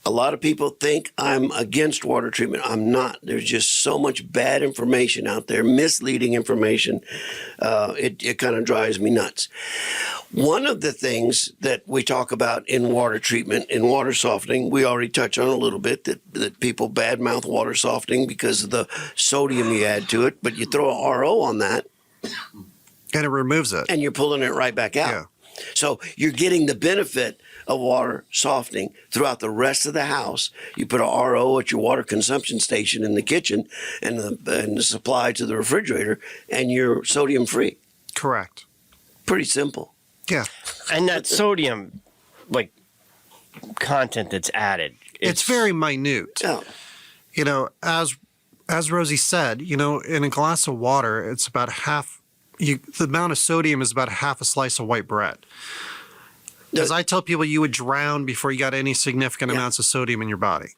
A lot of people think I'm against water treatment. I'm not. There's just so much bad information out there, misleading information. It kind of drives me nuts. One of the things that we talk about in water treatment, in water softening, we already touched on a little bit, that people badmouth water softening because of the sodium you add to it, but you throw a RO on that. And it removes it. And you're pulling it right back out. Yeah. So you're getting the benefit of water softening throughout the rest of the house. You put a RO at your water consumption station in the kitchen and the supply to the refrigerator, and you're sodium free. Correct. Pretty simple. Yeah. And that sodium, like, content that's added. It's very minute. Yeah. You know, as Rosie said, you know, in a glass of water, it's about half. The amount of sodium is about half a slice of white bread. As I tell people, you would drown before you got any significant amounts of sodium in your body.